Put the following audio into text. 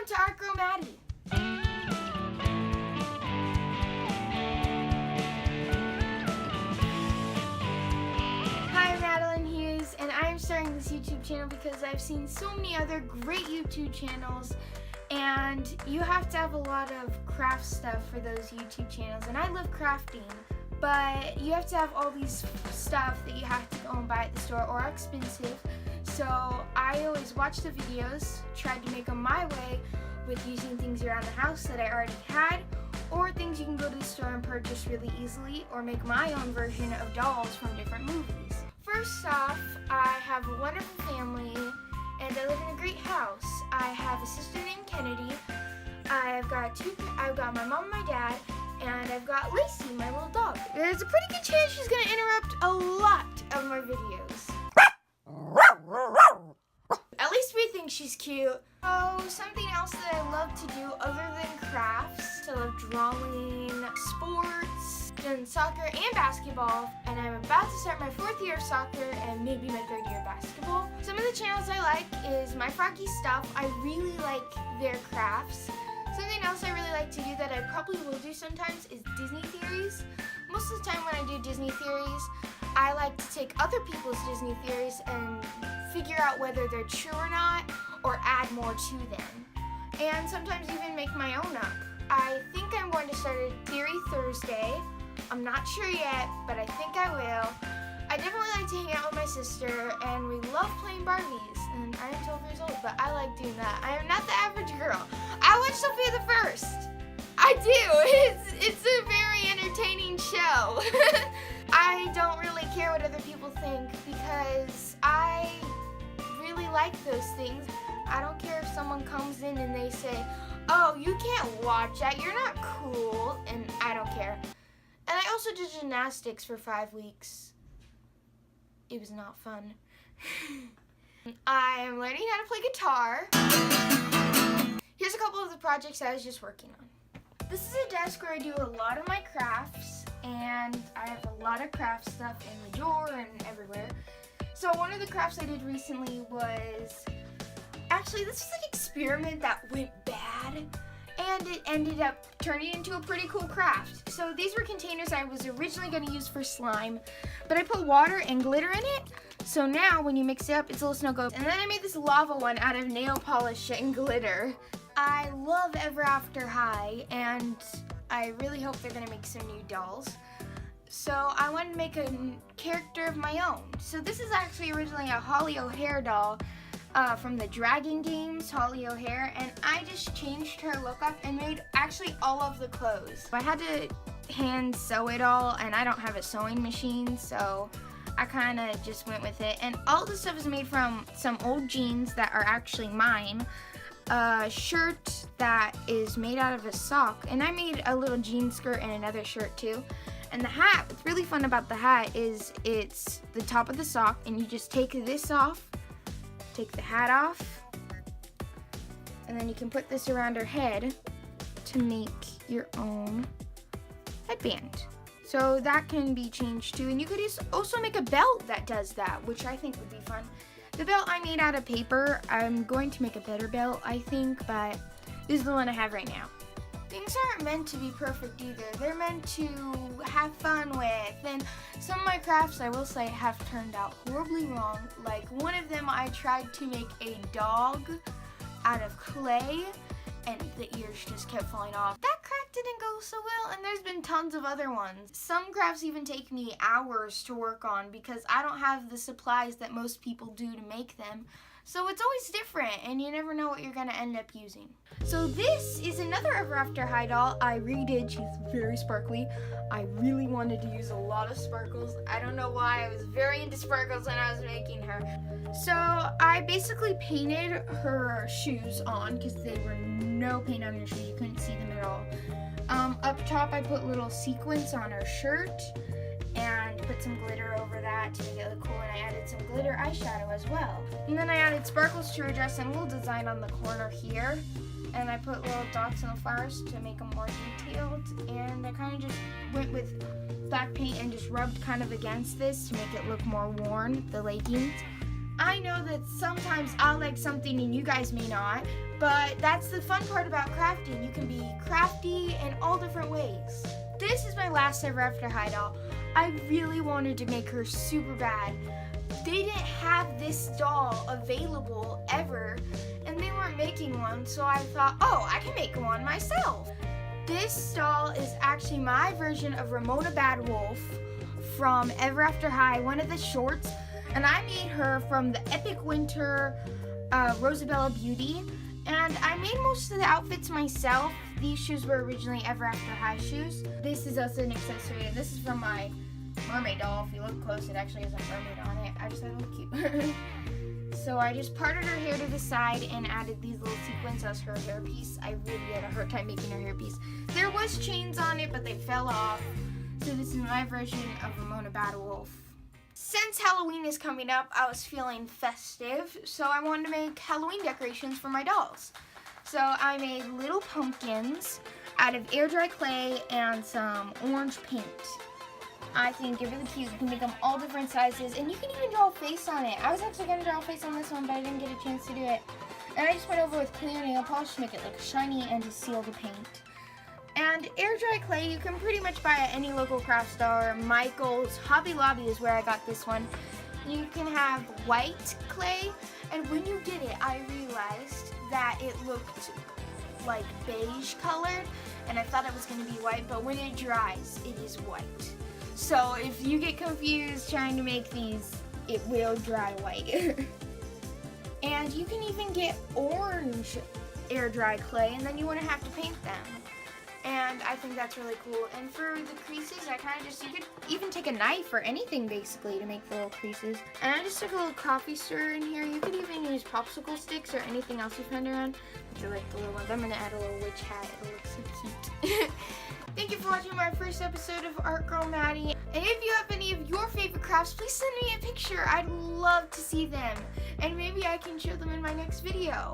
to Art Girl Maddie. Hi, I'm Madelyn Hughes, and I'm starting this YouTube channel because I've seen so many other great YouTube channels, and you have to have a lot of craft stuff for those YouTube channels, and I love crafting, but you have to have all these stuff that you have to go and buy at the store or are expensive. So I always watch the videos, tried to make them my way with using things around the house that I already had, or things you can go to the store and purchase really easily, or make my own version of dolls from different movies. First off, I have a wonderful family and I live in a great house. I have a sister named Kennedy. I've got my mom and my dad, and I've got Lacey, my little dog. There's a pretty good chance she's gonna interrupt a lot of my videos. At least we think she's cute. Oh, something else that I love to do other than crafts. I love drawing, sports, done soccer and basketball, and I'm about to start my 4th year of soccer and maybe my 3rd year of basketball. Some of the channels I like is My Froggy Stuff. I really like their crafts. Something else I really like to do that I probably will do sometimes is Disney theories. Most of the time when I do Disney theories, I like to take other people's Disney theories and figure out whether they're true or not, or add more to them. And sometimes even make my own up. I think I'm going to start a Theory Thursday. I'm not sure yet, but I think I will. I definitely like to hang out with my sister, and we love playing Barbies. And I am 12 years old, but I like doing that. I am not the average girl. I watch Sophia the First. I do. It's a very entertaining show. I don't really care what other people think because I really like those things. I don't care if someone comes in and they say, "Oh, you can't watch that, you're not cool," and I don't care. And I also did gymnastics for 5 weeks. It was not fun. I am learning how to play guitar. Here's a couple of the projects I was just working on. This is a desk where I do a lot of my crafts, and I have a lot of craft stuff in the drawer and everywhere. So one of the crafts I did recently was, actually this was an experiment that went bad, and it ended up turning into a pretty cool craft. So these were containers I was originally going to use for slime, but I put water and glitter in it, so now when you mix it up, it's a little snow globes. And then I made this lava one out of nail polish and glitter. I love Ever After High, and I really hope they're going to make some new dolls. So I wanted to make a character of my own. So this is actually originally a Holly O'Hare doll from the Dragon games, Holly O'Hare, and I just changed her look up and made actually all of the clothes. I had to hand sew it all, and I don't have a sewing machine, so I kind of just went with it. And all the stuff is made from some old jeans that are actually mine, a shirt that is made out of a sock, and I made a little jean skirt and another shirt too. And the hat, what's really fun about the hat is it's the top of the sock, and you just take this off, take the hat off, and then you can put this around her head to make your own headband. So that can be changed too, and you could also make a belt that does that, which I think would be fun. The belt I made out of paper. I'm going to make a better belt, I think, but this is the one I have right now. Things aren't meant to be perfect either. They're meant to have fun with, and some of my crafts, I will say, have turned out horribly wrong. Like one of them, I tried to make a dog out of clay, and the ears just kept falling off. That craft didn't go so well, and there's been tons of other ones. Some crafts even take me hours to work on because I don't have the supplies that most people do to make them. So it's always different, and you never know what you're gonna end up using. So this is another Ever After High doll I redid. She's very sparkly. I really wanted to use a lot of sparkles. I don't know why, I was very into sparkles when I was making her. So I basically painted her shoes on because they were no paint on her shoes. You couldn't see them at all. Up top I put little sequins on her shirt and put some glitter over that to make it look cool, and I added some glitter eyeshadow as well. And then I added sparkles to her dress and a little design on the corner here. And I put little dots on the flowers to make them more detailed. And I kind of just went with black paint and just rubbed kind of against this to make it look more worn, the leggings. I know that sometimes I'll like something and you guys may not, but that's the fun part about crafting. You can be crafty in all different ways. This is my last Ever After High doll. I really wanted to make her super bad. They didn't have this doll available ever, and they weren't making one, so I thought, oh, I can make one myself. This doll is actually my version of Ramona Bad Wolf from Ever After High, one of the shorts, and I made her from the Epic Winter Rosabella Beauty, and I made most of the outfits myself. These shoes were originally Ever After High shoes. This is also an accessory, and this is from my mermaid doll. If you look close, it actually has a mermaid on it. I just thought it looked cute. So I just parted her hair to the side and added these little sequins as her hairpiece. I really had a hard time making her hairpiece. There was chains on it, but they fell off. So this is my version of Ramona Bad Wolf. Since Halloween is coming up, I was feeling festive, so I wanted to make Halloween decorations for my dolls. So I made little pumpkins out of air dry clay and some orange paint. I think they're really cute. You can make them all different sizes, and you can even draw a face on it. I was actually going to draw a face on this one, but I didn't get a chance to do it. And I just went over with clear nail polish to make it look shiny and to seal the paint. And air dry clay you can pretty much buy at any local craft store. Michael's, Hobby Lobby is where I got this one. You can have white clay, and when you did it, I realized that it looked like beige colored, and I thought it was going to be white, but when it dries, it is white. So if you get confused trying to make these, it will dry white. And you can even get orange air dry clay, and then you wouldn't have to paint them. And I think that's really cool. And for the creases, I kind of just, you could even take a knife or anything basically to make the little creases. And I just took a little coffee stirrer in here. You could even use popsicle sticks or anything else you find around. Which are like the little ones. I'm going to add a little witch hat. It'll look so cute. Thank you for watching my first episode of Art Girl Maddie. And if you have any of your favorite crafts, please send me a picture. I'd love to see them. And maybe I can show them in my next video.